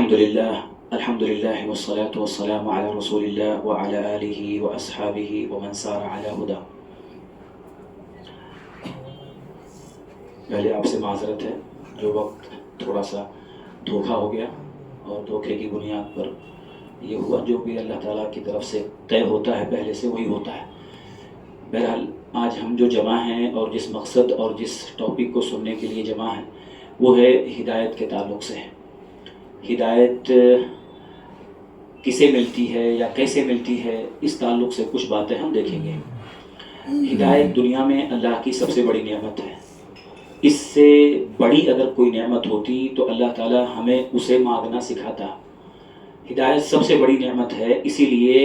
الحمد لله والصلاة والسلام على رسول الله وعلى آله وأصحابه ومن سار على هدى. پہلے آپ سے معذرت ہے جو وقت تھوڑا سا دھوکا ہو گیا اور دھوکے کی بنیاد پر یہ ہوا. جو بھی اللہ تعالیٰ کی طرف سے طے ہوتا ہے پہلے سے وہی ہوتا ہے. بہرحال آج ہم جو جمع ہیں اور جس مقصد اور جس ٹاپک کو سننے کے لیے جمع ہیں وہ ہے ہدایت کے تعلق سے. ہدایت کسے ملتی ہے یا کیسے ملتی ہے اس تعلق سے کچھ باتیں ہم دیکھیں گے. ہدایت دنیا میں اللہ کی سب سے بڑی نعمت ہے. اس سے بڑی اگر کوئی نعمت ہوتی تو اللہ تعالیٰ ہمیں اسے مانگنا سکھاتا. ہدایت سب سے بڑی نعمت ہے، اسی لیے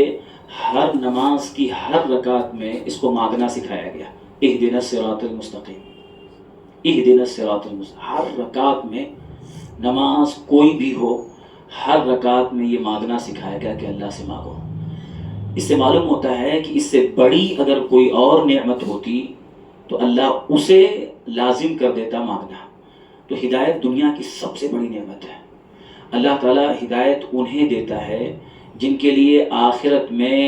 ہر نماز کی ہر رکعت میں اس کو مانگنا سکھایا گیا. اہدنا الصراط المستقیم، اہدنا الصراط المستقیم. ہر رکعت میں نماز کوئی بھی ہو ہر رکعت میں یہ مانگنا سکھایا گیا کہ اللہ سے مانگو. اس سے معلوم ہوتا ہے کہ اس سے بڑی اگر کوئی اور نعمت ہوتی تو اللہ اسے لازم کر دیتا مانگنا. تو ہدایت دنیا کی سب سے بڑی نعمت ہے. اللہ تعالیٰ ہدایت انہیں دیتا ہے جن کے لیے آخرت میں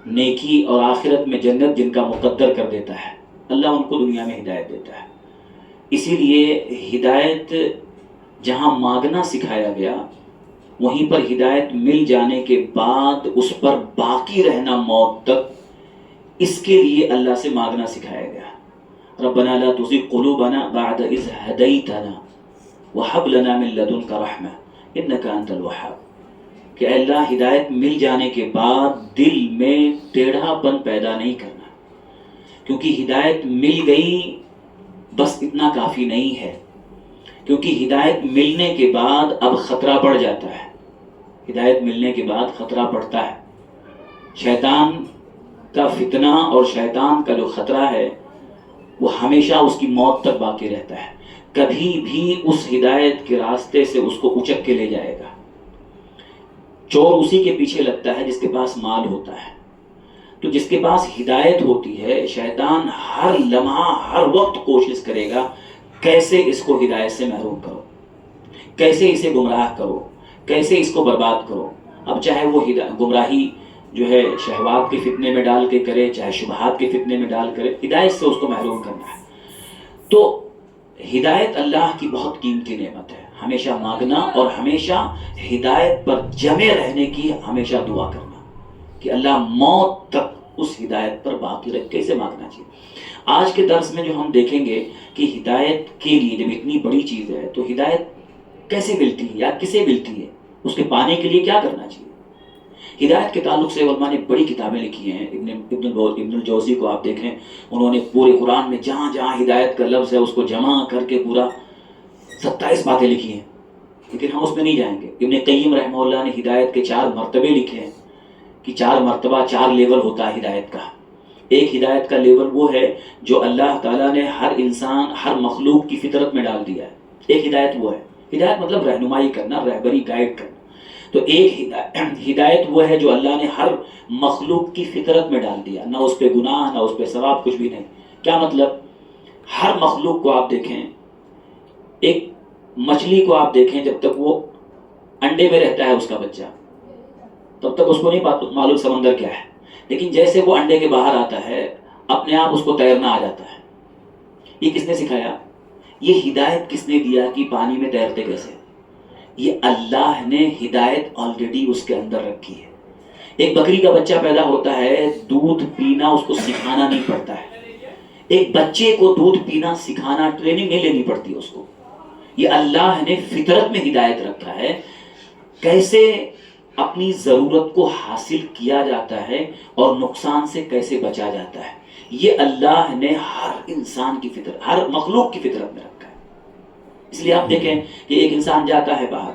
نیکی اور آخرت میں جنت جن کا مقدر کر دیتا ہے. اللہ ان کو دنیا میں ہدایت دیتا ہے. اسی لیے ہدایت جہاں مانگنا سکھایا گیا وہیں پر ہدایت مل جانے کے بعد اس پر باقی رہنا موت تک، اس کے لیے اللہ سے مانگنا سکھایا گیا. ربنا لا تزغ قلوبنا بعد اذ ہدیتنا وہب لنا من لدنک رحمہ انک انت الوہاب. کہ اے اللہ ہدایت مل جانے کے بعد دل میں ٹیڑھا پن پیدا نہیں کرنا، کیونکہ ہدایت مل گئی بس اتنا کافی نہیں ہے. کیونکہ ہدایت ملنے کے بعد اب خطرہ بڑھ جاتا ہے. ہدایت ملنے کے بعد خطرہ بڑھتا ہے. شیطان کا فتنہ اور شیطان کا جو خطرہ ہے وہ ہمیشہ اس کی موت تک باقی رہتا ہے. کبھی بھی اس ہدایت کے راستے سے اس کو اچک کے لے جائے گا. چور اسی کے پیچھے لگتا ہے جس کے پاس مال ہوتا ہے. تو جس کے پاس ہدایت ہوتی ہے شیطان ہر لمحہ ہر وقت کوشش کرے گا کیسے اس کو ہدایت سے محروم کرو، کیسے اسے گمراہ کرو، کیسے اس کو برباد کرو. اب چاہے وہ گمراہی جو ہے شہوات کے فتنے میں ڈال کے کرے، چاہے شبہات کے فتنے میں ڈال کرے، ہدایت سے اس کو محروم کرنا ہے. تو ہدایت اللہ کی بہت قیمتی نعمت ہے. ہمیشہ مانگنا اور ہمیشہ ہدایت پر جمے رہنے کی ہمیشہ دعا کرنا کہ اللہ موت تک اس ہدایت پر باقی رکھ. کیسے مانگنا چاہیے؟ آج کے درس میں جو ہم دیکھیں گے کہ ہدایت کے لیے جب اتنی بڑی چیز ہے تو ہدایت کیسے ملتی ہے یا کسے ملتی ہے، اس کے پانے کے لیے کیا کرنا چاہیے. ہدایت کے تعلق سے علماء نے بڑی کتابیں لکھی ہیں. ابن الجوزی کو آپ دیکھیں، انہوں نے پورے قرآن میں جہاں جہاں ہدایت کا لفظ ہے اس کو جمع کر کے پورا 27 باتیں لکھی ہیں. لیکن ہم اس میں نہیں جائیں گے. ابن قیم رحمہ اللہ نے ہدایت کے 4 مرتبے لکھے ہیں کہ 4 مرتبہ 4 لیول ہوتا ہے ہدایت کا. ایک ہدایت کا لیول وہ ہے جو اللہ تعالیٰ نے ہر انسان ہر مخلوق کی فطرت میں ڈال دیا ہے. ایک ہدایت وہ ہے. ہدایت مطلب رہنمائی کرنا، رہبری، گائیڈ کرنا. تو ایک ہدایت وہ ہے جو اللہ نے ہر مخلوق کی فطرت میں ڈال دیا، نہ اس پہ گناہ نہ اس پہ ثواب، کچھ بھی نہیں. کیا مطلب؟ ہر مخلوق کو آپ دیکھیں، ایک مچھلی کو آپ دیکھیں، جب تک وہ انڈے میں رہتا ہے اس کا بچہ تب تک اس کو نہیں معلوم سمندر کیا ہے. لیکن جیسے وہ انڈے کے باہر آتا ہے اپنے آپ اس کو تیرنا آ جاتا ہے. یہ کس نے سکھایا؟ یہ ہدایت کس نے دیا کہ پانی میں تیرتے کیسے؟ یہ اللہ نے ہدایت آلریڈی اس کے اندر رکھی ہے. ایک بکری کا بچہ پیدا ہوتا ہے، دودھ پینا اس کو سکھانا نہیں پڑتا ہے. ایک بچے کو دودھ پینا سکھانا، ٹریننگ نہیں لینی پڑتی اس کو. یہ اللہ نے فطرت میں ہدایت رکھا ہے کیسے اپنی ضرورت کو حاصل کیا جاتا ہے اور نقصان سے کیسے بچا جاتا ہے. یہ اللہ نے ہر انسان کی فطرت، ہر مخلوق کی فطرت میں رکھا ہے. اس لیے آپ دیکھیں کہ ایک انسان جاتا ہے باہر،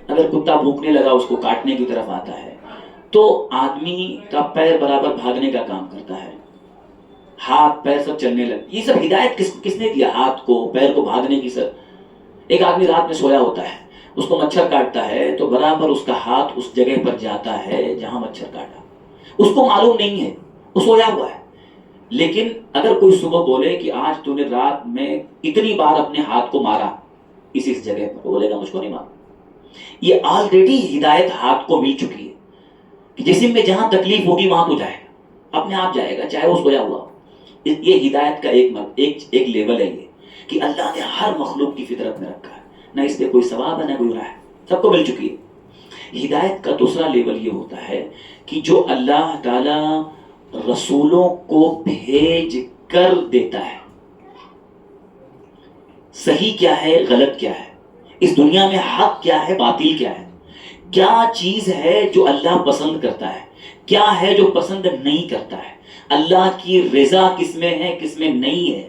اگر کتا بھوکنے لگا اس کو کاٹنے کی طرف آتا ہے تو آدمی کا پیر برابر بھاگنے کا کام کرتا ہے، ہاتھ پیر سب چلنے لگے. یہ سب ہدایت کس نے دیا؟ ہاتھ کو، پیر کو بھاگنے کی. سر ایک آدمی رات میں سویا ہوتا ہے، اس کو مچھر کاٹتا ہے تو برابر اس کا ہاتھ اس جگہ پر جاتا ہے جہاں مچھر کاٹا. اس کو معلوم نہیں ہے، وہ سویا ہوا ہے. لیکن اگر کوئی صبح بولے کہ آج تو نے رات میں اتنی بار اپنے ہاتھ کو مارا اس جگہ پر، وہ بولے گا مجھ کو نہیں مارا. یہ آلریڈی ہدایت ہاتھ کو مل چکی ہے کہ جسم میں جہاں تکلیف ہوگی وہاں تو جائے گا، اپنے آپ جائے گا، چاہے وہ سویا ہوا ہو۔ یہ ہدایت کا ایک لیول ہے یہ کہ اللہ نے ہر مخلوق کی فطرت میں رکھا ہے، نہ اس پہ کوئی ثواب ہے نہ کوئی گناہ ہے، سب کو مل چکی ہے۔ ہدایت کا دوسرا لیول یہ ہوتا ہے کہ جو اللہ تعالی رسولوں کو بھیج کر دیتا ہے، صحیح کیا ہے غلط کیا ہے، اس دنیا میں حق کیا ہے باطل کیا ہے، کیا چیز ہے جو اللہ پسند کرتا ہے، کیا ہے جو پسند نہیں کرتا ہے، اللہ کی رضا کس میں ہے کس میں نہیں ہے،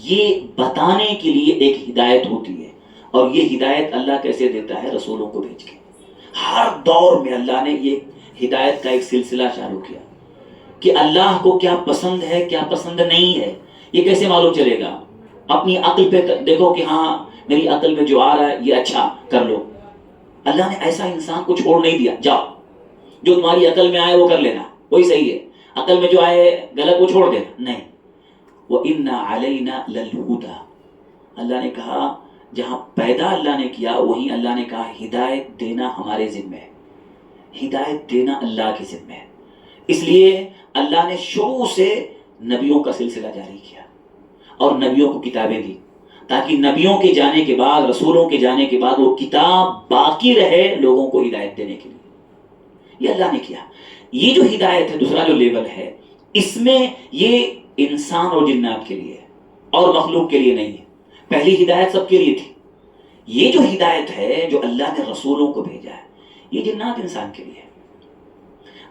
یہ بتانے کے لیے ایک ہدایت ہوتی ہے۔ اور یہ ہدایت اللہ کیسے دیتا ہے؟ رسولوں کو بھیج کے۔ ہر دور میں اللہ نے یہ ہدایت کا ایک سلسلہ شروع کیا کہ اللہ کو کیا پسند ہے کیا پسند نہیں ہے، یہ کیسے معلوم چلے گا؟ اپنی عقل پہ دیکھو کہ ہاں میری عقل میں جو آ رہا ہے یہ اچھا کر لو۔ اللہ نے ایسا انسان کو چھوڑ نہیں دیا، جاؤ جو تمہاری عقل میں آئے وہ کر لینا، وہی صحیح ہے، عقل میں جو آئے غلط وہ چھوڑ دینا، نہیں۔ وَإِنَّ عَلَيْنَا لَلْهُدَى، اللہ نے کہا جہاں پیدا اللہ نے کیا وہیں اللہ نے کہا ہدایت دینا ہمارے ذمہ ہے، ہدایت دینا اللہ کے ذمہ ہے۔ اس لیے اللہ نے شروع سے نبیوں کا سلسلہ جاری کیا اور نبیوں کو کتابیں دی تاکہ نبیوں کے جانے کے بعد، رسولوں کے جانے کے بعد وہ کتاب باقی رہے لوگوں کو ہدایت دینے کے لیے۔ یہ اللہ نے کیا۔ یہ جو ہدایت ہے دوسرا جو لیول ہے، اس میں یہ انسان اور جنات کے لیے ہے اور مخلوق کے لیے نہیں ہے۔ پہلی ہدایت سب کے لیے تھی، یہ جو ہدایت ہے جو اللہ نے رسولوں کو بھیجا ہے یہ جنات انسان کے لیے ہے۔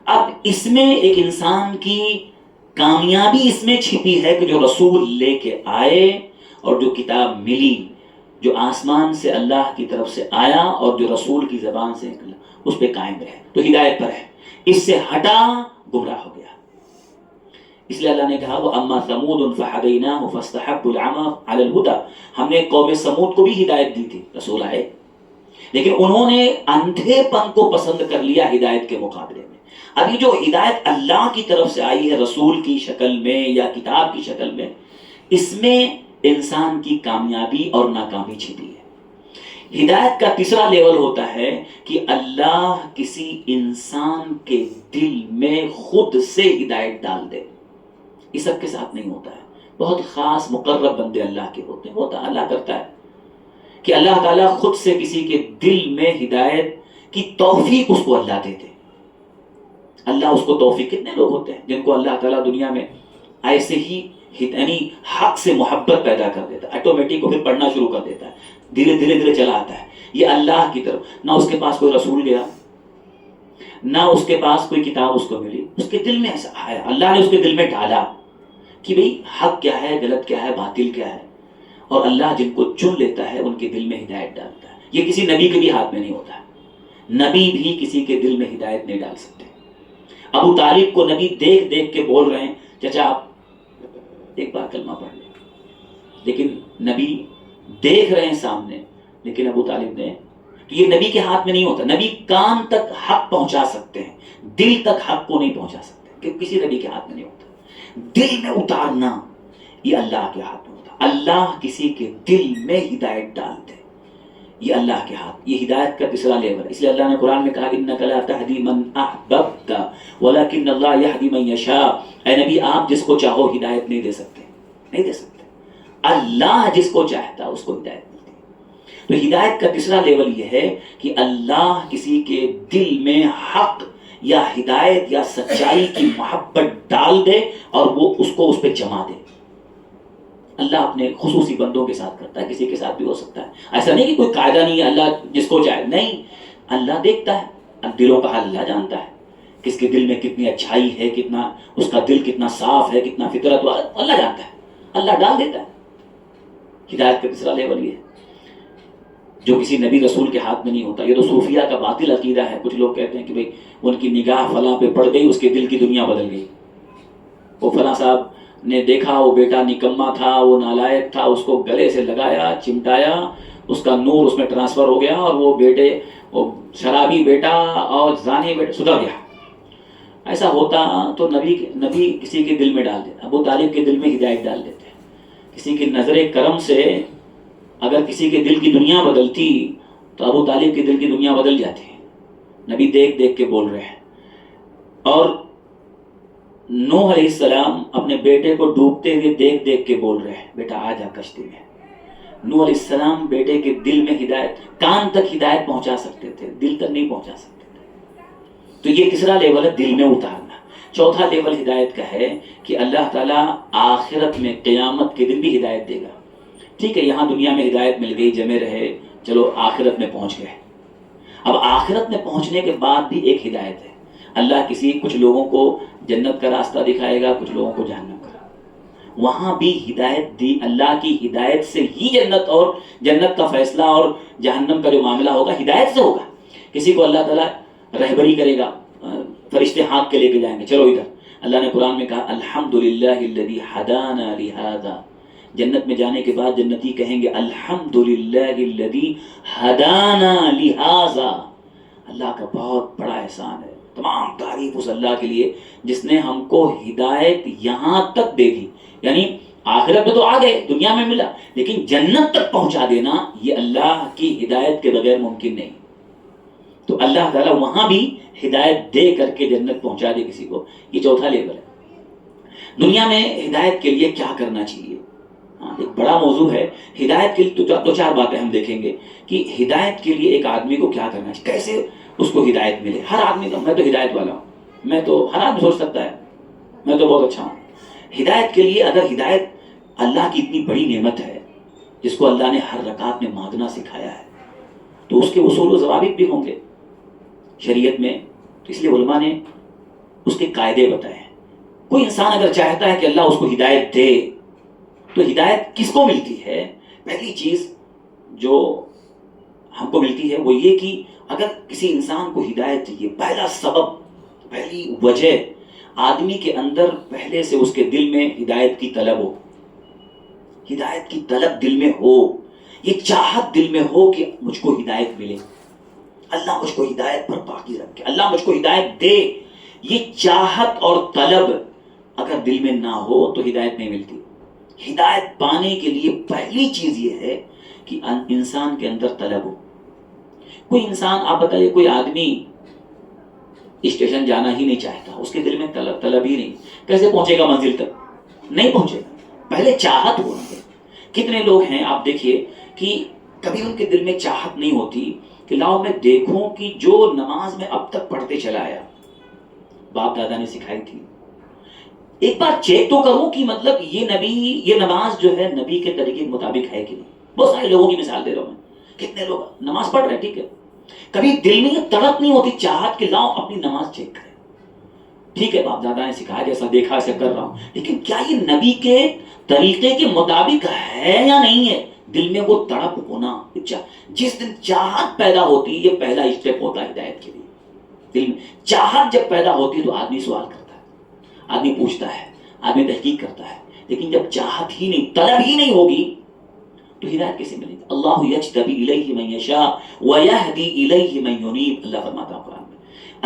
اب اس میں ایک انسان کی کامیابی اس میں چھپی ہے کہ جو رسول لے کے آئے اور جو کتاب ملی، جو آسمان سے اللہ کی طرف سے آیا اور جو رسول کی زبان سے نکلا، اس پہ قائم رہے تو ہدایت پر ہے، اس سے ہٹا گمراہ ہو گیا۔ اس لیے اللہ نے کہا وَأَمَّا ثَمُودٌ فَهَدَيْنَاهُ فَاسْتَحَبُّوا الْعَمَىٰ عَلَى الْهُدَىٰ، ہم نے قوم سمود کو بھی ہدایت دی تھی، رسول آئے لیکن انہوں نے اندھے پن کو پسند کر لیا ہدایت کے مقابلے میں۔ ابھی جو ہدایت اللہ کی طرف سے آئی ہے رسول کی شکل میں یا کتاب کی شکل میں، اس میں انسان کی کامیابی اور ناکامی چھپی ہے۔ ہدایت کا تیسرا لیول ہوتا ہے کہ اللہ کسی انسان کے دل میں خود سے ہدایت ڈال دے۔ یہ سب کے ساتھ نہیں ہوتا ہے، بہت خاص مقرب بندے اللہ کے ہوتے ہیں، وہ اللہ کرتا ہے کہ اللہ تعالیٰ خود سے کسی کے دل میں ہدایت کی توفیق اس کو اللہ دیتے۔ اللہ اس کو توفیق، کتنے لوگ ہوتے ہیں جن کو اللہ تعالیٰ دنیا میں ایسے ہی یعنی حق سے محبت پیدا کر دیتا ہے، آٹومیٹک کو پھر پڑھنا شروع کر دیتا ہے، دھیرے دھیرے چلا آتا ہے۔ یہ اللہ کی طرف، نہ اس کے پاس کوئی رسول گیا، نہ اس کے پاس کوئی کتاب اس کو ملی، اس کے دل میں ایسا آیا، اللہ نے اس کے دل میں ڈالا کہ بھئی حق کیا ہے غلط کیا ہے باطل کیا ہے۔ اور اللہ جن کو چن لیتا ہے ان کے دل میں ہدایت ڈالتا ہے۔ یہ کسی نبی کے بھی ہاتھ میں نہیں ہوتا ہے، نبی بھی کسی کے دل میں ہدایت نہیں ڈال سکتے۔ ابو طالب کو نبی دیکھ دیکھ کے بول رہے ہیں چچا آپ ایک بار کلمہ پڑھ لیں، لیکن نبی دیکھ رہے ہیں سامنے، لیکن ابو طالب نے، تو یہ نبی کے ہاتھ میں نہیں ہوتا۔ نبی کان تک حق پہنچا سکتے ہیں، دل تک حق کو نہیں پہنچا سکتے، کہ کسی نبی کے ہاتھ میں نہیں ہوتا۔ دل میں اتارنا یہ اللہ کے ہاتھ میں ہوتا۔ اللہ کسی کے دل میں ہدایت ڈالتے، یہ اللہ کے ہاتھ، یہ ہدایت کا تیسرا لیول ہے۔ اس لیے اللہ نے قرآن میں کہا انک لا تہدی من احببت ولکن اللہ یہدی من یشاء، اے نبی آپ جس کو چاہو ہدایت نہیں دے سکتے، نہیں دے سکتے، اللہ جس کو چاہتا اس کو ہدایت ملتی ہے۔ تو ہدایت کا تیسرا لیول یہ ہے کہ اللہ کسی کے دل میں حق یا ہدایت یا سچائی کی محبت ڈال دے اور وہ اس کو اس پہ جما دے۔ اللہ اپنے خصوصی بندوں کے ساتھ کرتا ہے، کسی کے ساتھ بھی ہو سکتا ہے، ایسا نہیں کہ کوئی قاعدہ نہیں ہے اللہ جس کو چاہے، نہیں، اللہ دیکھتا ہے، دلوں کا حال اللہ جانتا ہے، کس کے دل میں کتنی اچھائی ہے، کتنا اس کا دل کتنا صاف ہے، کتنا فطرت والا، اللہ جانتا ہے، اللہ ڈال دیتا ہے۔ ہدایت کا تیسرا لیول یہ ہے جو کسی نبی رسول کے ہاتھ میں نہیں ہوتا۔ یہ تو صوفیہ کا باطل عقیدہ ہے۔ کچھ لوگ کہتے ہیں کہ بھئی ان کی نگاہ فلاں پہ پڑ گئی، اس کے دل کی دنیا بدل گئی، وہ فلاں صاحب نے دیکھا وہ بیٹا نکما تھا، وہ نالائق تھا، اس کو گلے سے لگایا چمٹایا، اس کا نور اس میں ٹرانسفر ہو گیا اور وہ بیٹے، وہ شرابی بیٹا اور زانی بیٹا سدھر گیا۔ ایسا ہوتا تو نبی کسی کے دل میں ڈال دیتا، ابو طالب کے دل میں ہدایت ڈال دیتے۔ کسی کی نظر کرم سے اگر کسی کے دل کی دنیا بدلتی تو ابو طالب کے دل کی دنیا بدل جاتی ہے، نبی دیکھ دیکھ کے بول رہے ہیں. اور نوح علیہ السلام اپنے بیٹے کو ڈوبتے ہوئے دیکھ دیکھ کے بول رہے ہیں بیٹا آ جا کشتی میں. نوح علیہ السلام بیٹے کے دل میں ہدایت، کان تک ہدایت پہنچا سکتے تھے، دل تک نہیں پہنچا سکتے تھے. تو یہ تیسرا لیول ہے دل میں اتارنا. چوتھا لیول ہدایت کا ہے کہ اللہ تعالیٰ آخرت میں قیامت کے دن بھی ہدایت دے گا. ٹھیک ہے یہاں دنیا میں ہدایت مل گئی، جمے رہے، چلو آخرت میں پہنچ گئے. اب آخرت میں پہنچنے کے بعد بھی ایک ہدایت ہے. اللہ کچھ لوگوں کو جنت کا راستہ دکھائے گا، کچھ لوگوں کو جہنم کا. وہاں بھی ہدایت دی، اللہ کی ہدایت سے ہی جنت کا فیصلہ اور جہنم کا جو معاملہ ہوگا ہدایت سے ہوگا. کسی کو اللہ تعالیٰ رہبری کرے گا، فرشتے ہاتھ کے لے کے جائیں گے چلو ادھر. اللہ نے قرآن میں کہا الحمدللہ الذی ہدانا لہذا. جنت میں جانے کے بعد جنتی کہیں گے الحمدللہ الذی ہدانا لہذا. اللہ کا بہت بڑا احسان ہے، تمام تعریف اس اللہ کے لیے جس نے ہم کو ہدایت یہاں تک دے دی. یعنی آخرت میں تو آ گئے، دنیا میں ملا، لیکن جنت تک پہنچا دینا یہ اللہ کی ہدایت کے بغیر ممکن نہیں. تو اللہ تعالیٰ وہاں بھی ہدایت دے کر کے جنت پہنچا دے کسی کو. یہ چوتھا لیول ہے. دنیا میں ہدایت کے لیے کیا کرنا چاہیے؟ ایک بڑا موضوع ہے. ہدایت کے لیے دو چار باتیں ہم دیکھیں گے کہ ہدایت کے لیے ایک آدمی کو کیا کرنا چاہیے، کیسے اس کو ہدایت ملے. ہر آدمی میں تو ہدایت والا ہوں، میں تو ہر آدمی سوچ سکتا ہے میں تو بہت اچھا ہوں. ہدایت کے لیے اگر ہدایت اللہ کی اتنی بڑی نعمت ہے جس کو اللہ نے ہر رکعت میں مانگنا سکھایا ہے تو اس کے اصول و ضوابط بھی ہوں گے شریعت میں. تو اس لیے علماء نے اس کے قاعدے بتائے ہیں. کوئی انسان اگر چاہتا ہے کہ اللہ اس کو ہدایت دے تو ہدایت کس کو ملتی ہے؟ پہلی چیز جو ہم کو ملتی ہے وہ یہ کہ اگر کسی انسان کو ہدایت چاہیے، پہلا سبب، پہلی وجہ، آدمی کے اندر پہلے سے اس کے دل میں ہدایت کی طلب ہو. ہدایت کی طلب دل میں ہو، یہ چاہت دل میں ہو کہ مجھ کو ہدایت ملے، اللہ مجھ کو ہدایت پر باقی رکھے، اللہ مجھ کو ہدایت دے. یہ چاہت اور طلب اگر دل میں نہ ہو تو ہدایت نہیں ملتی. ہدایت پانے کے لیے پہلی چیز یہ ہے کہ انسان کے اندر طلب ہو. کوئی انسان، آپ بتائیے کوئی آدمی اسٹیشن جانا ہی نہیں چاہتا، اس کے دل میں طلب ہی نہیں، کیسے پہنچے گا منزل تک؟ نہیں پہنچے گا. پہلے چاہت ہونا ہے. کتنے لوگ ہیں آپ دیکھیے کہ کبھی ان کے دل میں چاہت نہیں ہوتی کہ لاؤ میں دیکھوں کہ جو نماز میں اب تک پڑھتے چلا آیا، باپ دادا نے سکھائی تھی، ایک بار چیک تو کروں کہ مطلب یہ نماز جو ہے نبی کے طریقے کے مطابق ہے کہ نہیں. بہت سارے لوگوں کی مثال دے رہا ہوں میں، کتنے لوگ نماز پڑھ رہے ہیں، ٹھیک ہے، کبھی دل میں یہ تڑپ نہیں ہوتی چاہت کہ لاؤ اپنی نماز چیک کریں. ٹھیک ہے باپ دادا نے سکھایا، جیسا دیکھا ایسا کر رہا ہوں، لیکن کیا یہ نبی کے طریقے کے مطابق ہے یا نہیں ہے؟ دل میں وہ تڑپ ہونا. جس دن چاہت پیدا ہوتی، یہ پہلا اسٹیپ ہوتا ہے ہدایت کے لیے. دل میں چاہت جب پیدا ہوتی تو آدمی سوال کرتا ہے، آدمی پوچھتا ہے، آدمی تحقیق کرتا ہے. لیکن جب چاہت ہی نہیں، طلب ہی نہیں ہوگی تو ہدایت کیسے ملے گی؟ اللہ یجتبی الیہ من یشاء ویہدی الیہ من ینیب. اللہ فرماتا ہے قرآن میں،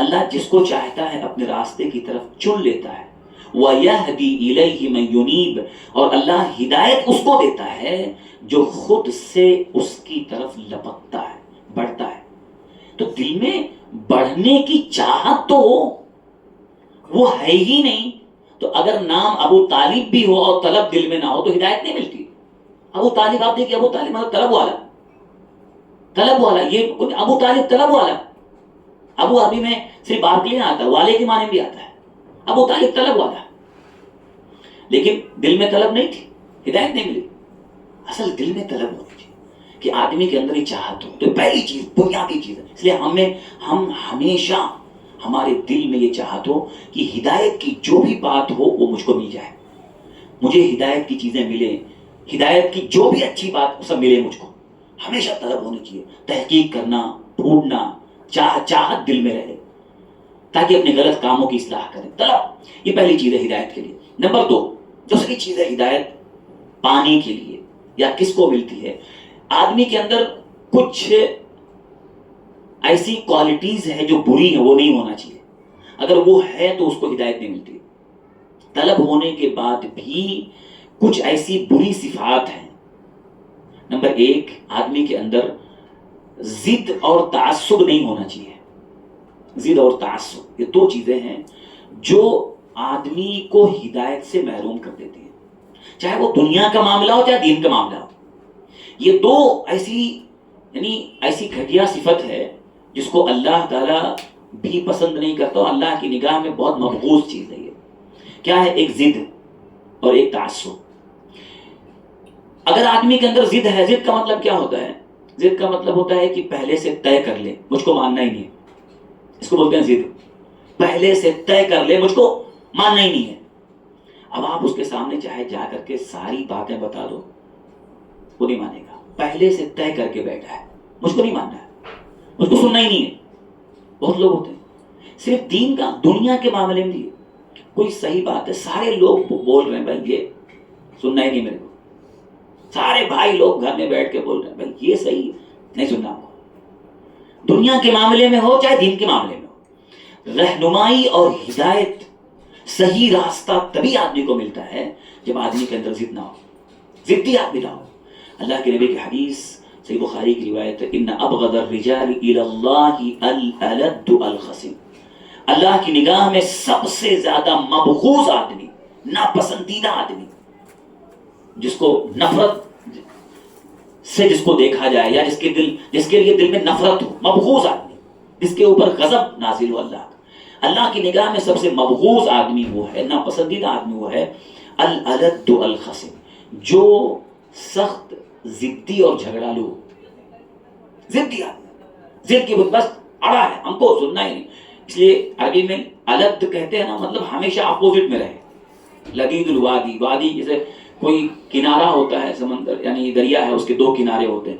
اللہ جس کو چاہتا ہے اپنے راستے کی طرف چن لیتا ہے. وَيَهْدِي إِلَيْهِ مَن يُنِيبُ، اور اللہ ہدایت اس کو دیتا ہے جو خود سے اس کی طرف لپکتا ہے، بڑھتا ہے. تو دل میں بڑھنے کی چاہت تو وہ ہے ہی نہیں. تو اگر نام ابو طالب بھی ہو اور طلب دل میں نہ ہو تو ہدایت نہیں ملتی. ابو طالب، آپ دیکھیے ابو طالب مطلب طلب والا، یہ ابو طالب طلب والا. ابو عربی میں صرف باپ کے لیے نہ آتا، والے کے معنی بھی آتا ہے. ابو طالب طلب والا، لیکن دل میں طلب نہیں تھی، ہدایت نہیں ملی. اصل دل میں طلب ہونی چاہیے کہ آدمی کے اندر ہی چاہت ہو. تو پہلی چیز، بنیادی چیز ہے. اس لیے ہم ہمیشہ ہمارے دل میں یہ چاہت ہو کہ ہدایت کی جو بھی بات ہو وہ مجھ کو مل جائے، مجھے ہدایت کی چیزیں ملیں، ہدایت کی جو بھی اچھی بات سب ملے مجھ کو. ہمیشہ طلب ہونی چاہیے، تحقیق کرنا، ڈھونڈنا، چاہت دل میں رہے تاکہ اپنے غلط کاموں کی اصلاح کریں. طلب، یہ پہلی چیز ہے ہدایت کے لیے. نمبر 2، دوسری چیز ہے ہدایت پانے کے لیے یا کس کو ملتی ہے؟ آدمی کے اندر کچھ ایسی کوالٹیز ہیں جو بری ہیں، وہ نہیں ہونا چاہیے. اگر وہ ہے تو اس کو ہدایت نہیں ملتی. طلب ہونے کے بعد بھی کچھ ایسی بری صفات ہیں. نمبر 1، آدمی کے اندر ضد اور تعصب نہیں ہونا چاہیے. ضد اور تعصب یہ دو چیزیں ہیں جو آدمی کو ہدایت سے محروم کر دیتی ہیں, چاہے وہ دنیا کا معاملہ ہو چاہے دین کا معاملہ ہو. یہ دو ایسی گھٹیا صفت ہے جس کو اللہ تعالیٰ بھی پسند نہیں کرتا, اللہ کی نگاہ میں بہت مبغوض چیز ہے. یہ کیا ہے؟ ایک ضد اور ایک تعصب. اگر آدمی کے اندر ضد ہے, ضد کا مطلب کیا ہوتا ہے؟ ضد کا مطلب ہوتا ہے کہ پہلے سے طے کر لے مجھ کو ماننا ہی نہیں ہے, اس کو بولتے ہیں ضد. پہلے سے طے کر لے مجھ کو ماننا ہی نہیں ہے. اب آپ اس کے سامنے چاہے جا کر کے ساری باتیں بتا دو, وہ نہیں مانے گا. پہلے سے طے کر کے بیٹھا ہے, مجھ کو نہیں ماننا ہے, مجھ کو سننا ہی نہیں ہے. بہت لوگ ہوتے ہیں صرف دین کا, دنیا کے معاملے میں کوئی صحیح بات ہے سارے لوگ بول رہے ہیں بھائی یہ سننا ہی نہیں میرے کو. سارے بھائی لوگ گھر میں بیٹھ کے بول رہے ہیں بھائی یہ صحیح نہیں سننا آپ کو. دنیا کے معاملے میں ہو چاہے دین کے معاملے میں ہو, رہنمائی اور ہدایت, صحیح راستہ تبھی آدمی کو ملتا ہے جب آدمی کے اندر ضد نہ ہو, ضدی آدمی نہ ہو. اللہ کے نبی کی حدیث صحیح بخاری کی روایت ہے, ان ابغض الرجال الى اللہ الالد الخصم. اللہ کی نگاہ میں سب سے زیادہ مبغوض آدمی, ناپسندیدہ آدمی, جس کو نفرت سے جس کو دیکھا جائے یا جس کے لیے دل میں نفرت ہو, مبغوض آدمی, جس کے اوپر غضب نازل ہو اللہ کی نگاہ میں سب سے مبغوض آدمی وہ ہے, ناپسندیدہ آدمی وہ ہے الالد الخصم, جو سخت ضدی اور جھگڑالو. ضدی آدمی, ضد کی بس اڑا ہے, ہم کو سننا ہی نہیں. اس لیے عربی میں الد کہتے ہیں نا, مطلب ہمیشہ اپوزٹ میں رہے. لدید الوادی, وادی جیسے کوئی کنارہ ہوتا ہے سمندر, یعنی دریا ہے, اس کے دو کنارے ہوتے ہیں.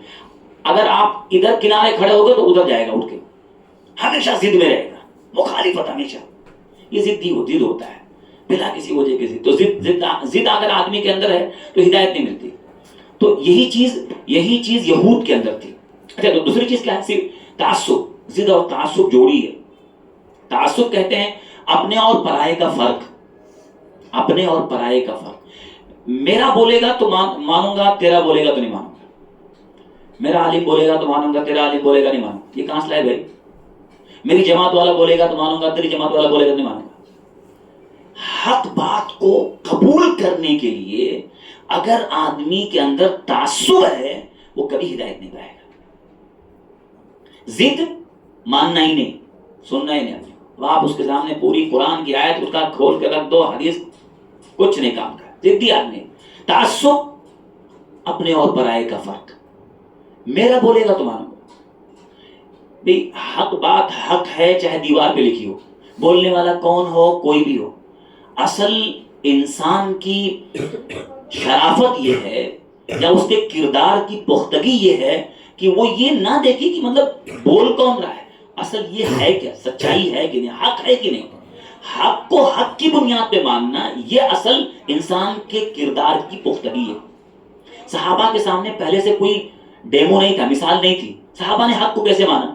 اگر آپ ادھر کنارے کھڑے ہو گئے تو ادھر جائے گا اٹھ کے, ہمیشہ ضد میں رہے گا, مخالفت ہمیشہ. یہ ضد ہوتا ہے بلا کسی وجہ کے ضد. تو ضد اگر آدمی کے اندر ہے تو ہدایت نہیں ملتی. تو یہی چیز یہود کے اندر تھی. اچھا, تو دوسری چیز کیا ہے؟ صرف تعصب. ضد اور تعصب جوڑی ہے. تعصب کہتے ہیں اپنے اور پرائے کا فرق, اپنے اور پرائے کا فرق. میرا بولے گا تو مانوں گا, تیرا بولے گا تو نہیں مانوں گا. میرا عالم بولے گا تو مانوں گا, تیرا عالم بولے گا نہیں مانوں گا. یہ کہاں سے لائے بھائی؟ میری جماعت والا بولے گا تو مانوں گا, تیری جماعت والا بولے گا تو نہیں مانوں گا. حق بات کو قبول کرنے کے لیے اگر آدمی کے اندر تعصب ہے وہ کبھی ہدایت نہیں پائے گا. ضد ماننا ہی نہیں, سننا ہی نہیں. اب آپ اس کے سامنے پوری قرآن کی آیت اس کا کھول کے رکھ دو, حدیث کچھ نہیں کام کا. ضدی آدمی. تعصب اپنے اور پرائے کا فرق. میرا بولے گا تو مانو بھئی, حق بات حق ہے چاہے دیوار پہ لکھی ہو, بولنے والا کون ہو کوئی بھی ہو. اصل انسان کی شرافت یہ ہے یا اس کے کردار کی پختگی یہ ہے کہ وہ یہ نہ دیکھے کہ مطلب بول کون رہا ہے, اصل یہ ہے کیا, سچائی ہے کہ نہیں, حق ہے کہ نہیں. حق کو حق کی بنیاد پہ ماننا یہ اصل انسان کے کردار کی پختگی ہے. صحابہ کے سامنے پہلے سے کوئی ڈیمو نہیں تھا, مثال نہیں تھی. صحابہ نے حق کو کیسے مانا؟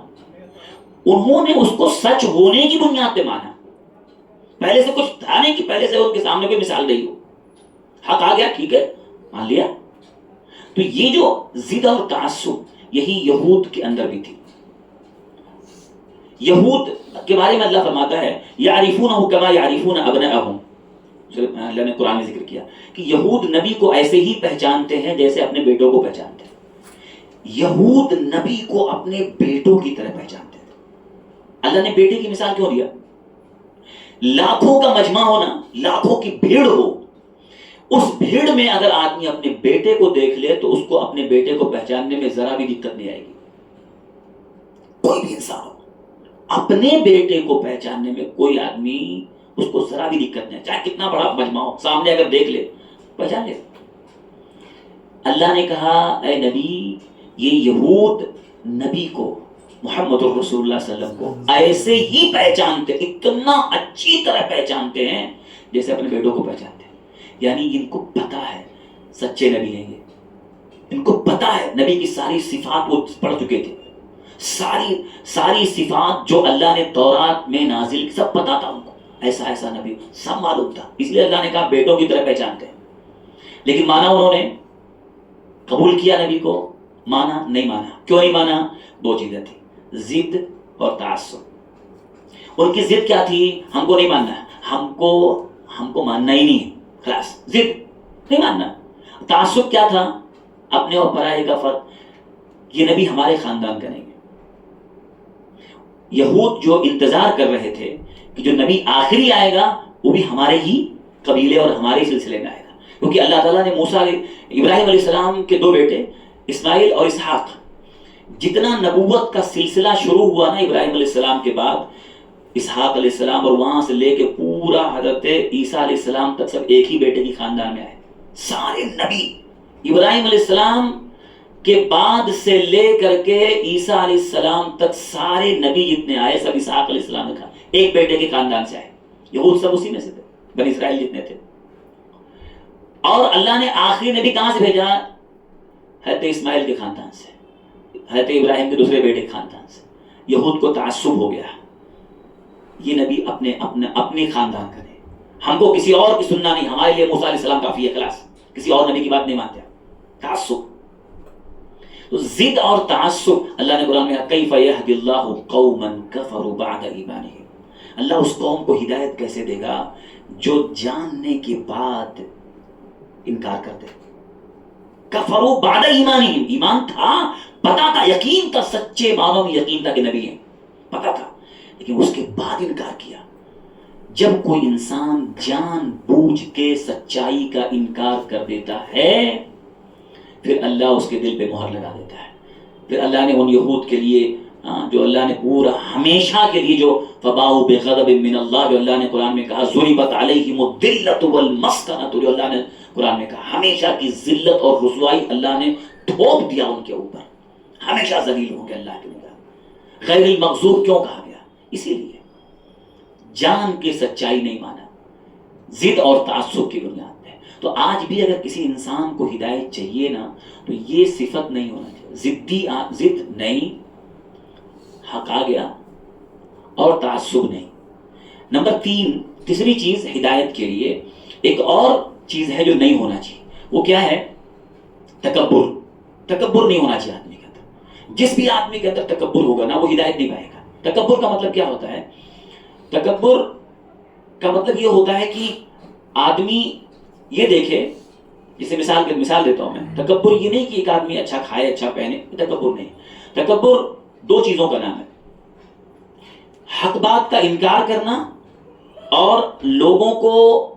انہوں نے اس کو سچ ہونے کی بنیاد پہ مانا. پہلے سے کچھ تھا نہیں کہ پہلے سے ان کے سامنے کوئی مثال نہیں ہو. حق آ گیا, ٹھیک ہے, مان لیا. تو یہ جو ضد اور تعصب یہی یہود کے اندر بھی تھی. یہود کے بارے میں اللہ فرماتا ہے یعرفونہ کما یعرفون ابناءہم. اللہ نے قرآن میں ذکر کیا کہ یہود نبی کو ایسے ہی پہچانتے ہیں جیسے اپنے بیٹوں کو پہچانتے ہیں. یہود نبی کو اپنے بیٹوں کی طرح پہچانتے تھے. اللہ نے بیٹے کی مثال کیوں دیا؟ لاکھوں کا مجمع ہونا, لاکھوں کی بھیڑ ہو, اس بھیڑ میں اگر آدمی اپنے بیٹے کو دیکھ لے تو اس کو اپنے بیٹے کو پہچاننے میں ذرا بھی دقت نہیں آئے گی. کوئی بھی انسان ہو, اپنے بیٹے کو پہچاننے میں کوئی آدمی اس کو ذرا بھی دقت نہیں, چاہے کتنا بڑا مجمع ہو, سامنے اگر دیکھ لے پہچان لے. اللہ نے کہا اے نبی, یہ یہود نبی کو, محمد الرسول اللہ صلی اللہ علیہ وسلم کو ایسے ہی پہچانتے, اتنا اچھی طرح پہچانتے ہیں جیسے اپنے بیٹوں کو پہچانتے ہیں. یعنی ان کو پتا ہے سچے نبی ہیں یہ, ان کو پتا ہے نبی کی ساری صفات وہ پڑھ چکے تھے. ساری صفات جو اللہ نے تورات میں نازل کی سب پتا تھا ان کو, ایسا نبی سب معلوم تھا. اس لیے اللہ نے کہا بیٹوں کی طرح پہچانتے ہیں. لیکن مانا انہوں نے, قبول کیا نبی کو, مانا نہیں مانا. کیوں نہیں مانا؟ دو چیزیں تھیں، ضد اور تعصب. ان کی ضد کیا تھی؟ ہم کو نہیں ماننا، ہم کو ماننا ہی نہیں ہے، خلاص ضد نہیں ماننا. تعصب کیا تھا؟ اپنے اور پرائے کا فرق، یہ نبی ہمارے خاندان کا نہیں ہے. یہود جو انتظار کر رہے تھے کہ جو نبی آخری آئے گا وہ بھی ہمارے ہی قبیلے اور ہمارے سلسلے میں آئے گا، کیونکہ اللہ تعالیٰ نے ابراہیم علیہ السلام کے دو بیٹے اسماعیل اور اسحاق، جتنا نبوت کا سلسلہ شروع ہوا نا ابراہیم علیہ السلام کے بعد، اسحاق علیہ السلام اور وہاں سے لے کے پورا حضرت عیسیٰ علیہ السلام تک سب ایک ہی بیٹے کی خاندان میں آئے. سارے نبی ابراہیم علیہ السلام کے بعد سے لے کر کے عیسیٰ علیہ السلام تک سارے نبی جتنے آئے سب اسحاق علیہ السلام کا ایک بیٹے کے خاندان سے آئے. یہود سب اسی میں سے تھے، بنی اسرائیل جتنے تھے. اور اللہ نے آخری نبی کہاں سے بھیجا؟ حضرت اسماعیل کے خاندان سے، حضرت ابراہیم کے دوسرے بیٹے کے خاندان سے. یہود کو تعصب ہو گیا، یہ نبی اپنے خاندان کا نہیں، ہم کو کسی اور کی سننا نہیں، ہمارے لیے موسیٰ علیہ السلام کافی ہے، خلاص کسی اور نبی کی بات نہیں مانتے. تعصب، تو ضد اور تعصب. اللہ نے قرآن میں کیف یہدی اللہ قوما کفروا بعد ایمانہم، اللہ اس قوم کو ہدایت کیسے دے گا جو جاننے کے بعد انکار کرتے. کفروا بعد ایمانہم، ایمان تھا، پتا تھا، یقین تھا، سچے معنوں میں یقین تھا کہ نبی ہیں، پتا تھا، لیکن اس کے بعد انکار کیا. جب کوئی انسان جان بوجھ کے سچائی کا انکار کر دیتا ہے پھر اللہ اس کے دل پہ مہر لگا دیتا ہے. پھر اللہ نے ان یہود کے لیے جو اللہ نے پورا ہمیشہ کے لیے جو فباؤ بغضب من اللہ، جو اللہ نے قرآن میں کہا ضربت علیہم الذلۃ والمسکنۃ، جو اللہ نے قرآن میں کہا ہمیشہ کی ذلت اور رسوائی اللہ نے تھوپ دیا ان کے اوپر، ہمیشہ ذلیل ہوں گے اللہ کے نگاہ. غیر المغضوب کیوں کہا گیا؟ اسی لیے جان کے سچائی نہیں مانا، ضد اور تعصب کی بنیاد پہ. تو آج بھی اگر کسی انسان کو ہدایت چاہیے نا تو یہ صفت نہیں ہونا چاہیے، ضد نہیں، حق آ گیا، اور تعصب نہیں. نمبر تیسری چیز ہدایت کے لیے ایک اور چیز ہے جو نہیں ہونا چاہیے، وہ کیا ہے؟ تکبر. تکبر نہیں ہونا چاہیے آدمی کے اندر. جس بھی آدمی کے اندر تکبر ہوگا نا وہ ہدایت نہیں پائے گا. تکبر کا مطلب کیا ہوتا ہے؟ تکبر کا مطلب یہ ہوتا ہے کہ آدمی یہ دیکھے، جسے مثال دیتا ہوں میں. تکبر یہ نہیں کہ ایک آدمی اچھا کھائے اچھا پہنے، تکبر نہیں. تکبر دو چیزوں کا نام ہے، حق بات کا انکار کرنا اور لوگوں کو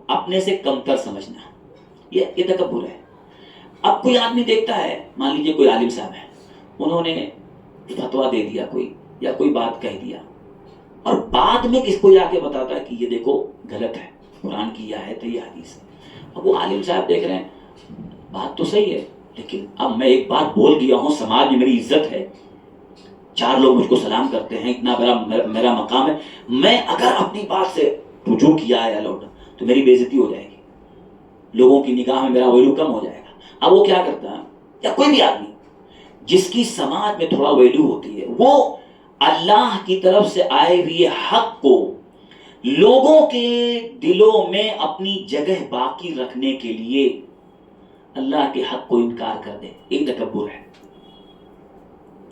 اپنے سے کمتر سمجھنا، یہ تکبر ہے. اب کوئی آدمی دیکھتا ہے، مان لیجیے کوئی عالم صاحب ہے، انہوں نے فتویٰ دے دیا کوئی، یا کوئی بات کہہ دیا، اور بعد میں کس کو جا کے بتاتا ہے کہ یہ دیکھو غلط ہے، قرآن کی یہ آیت ہے، یہ حدیث ہے. اب وہ عالم صاحب دیکھ رہے ہیں بات تو صحیح ہے، لیکن اب میں ایک بات بول گیا ہوں، سماج میں میری عزت ہے، 4 لوگ مجھ کو سلام کرتے ہیں، اتنا بڑا میرا مقام ہے، میں اگر اپنی بات سے رجوع کیا ہے لوٹا تو میری بے عزتی ہو جائے گی، لوگوں کی نگاہ میں میرا ویلو کم ہو جائے گا. اب وہ کیا کرتا ہے، یا کوئی بھی آدمی جس کی سماج میں تھوڑا ویلو ہوتی ہے، وہ اللہ کی طرف سے آئے ہوئے حق کو لوگوں کے دلوں میں اپنی جگہ باقی رکھنے کے لیے اللہ کے حق کو انکار کر دے، یہ تکبر ہے.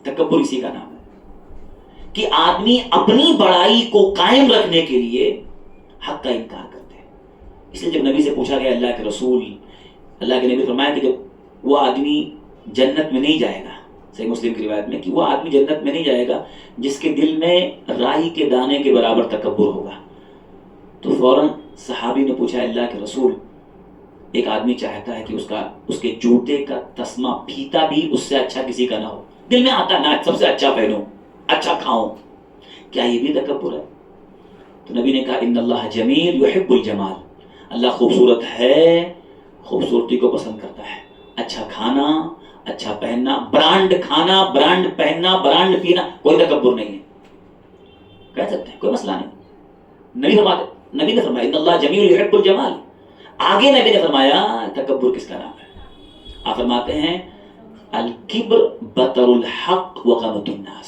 تکبر اسی کا نام ہے کہ آدمی اپنی بڑائی کو قائم رکھنے کے لیے حق کا انکار کرتے ہیں. اس لیے جب نبی سے پوچھا گیا، اللہ کے رسول، اللہ کے نبی فرمایا کہ جب وہ آدمی جنت میں نہیں جائے گا، صحیح مسلم کی روایت میں، کہ وہ آدمی جنت میں نہیں جائے گا جس کے دل میں رائی کے دانے کے برابر تکبر ہوگا. تو فوراً صحابی نے پوچھا، اللہ کے رسول، ایک آدمی چاہتا ہے کہ اس کے جوتے کا تسمہ پھیتا بھی اس سے اچھا کسی کا نہ ہو، دل میں آتا نہ سب سے اچھا پہنوں، اچھا کھاؤں، کیا یہ بھی تکبر ہے؟ تو نبی نے کہا ان اللہ جمیل یحب الجمال، اللہ خوبصورت ہے، خوبصورتی کو پسند کرتا ہے. اچھا کھانا، اچھا پہننا، برانڈ کھانا، برانڈ پہننا، برانڈ پینا، کوئی تکبر نہیں ہے، کہہ سکتے ہیں، کوئی مسئلہ نہیں. نبی نے فرمایا ان اللہ جمیل یحب الجمال. آگے نبی نے فرمایا تکبر کس کا نام ہے؟ آپ فرماتے ہیں الکبر بطر الحق وغمط الناس.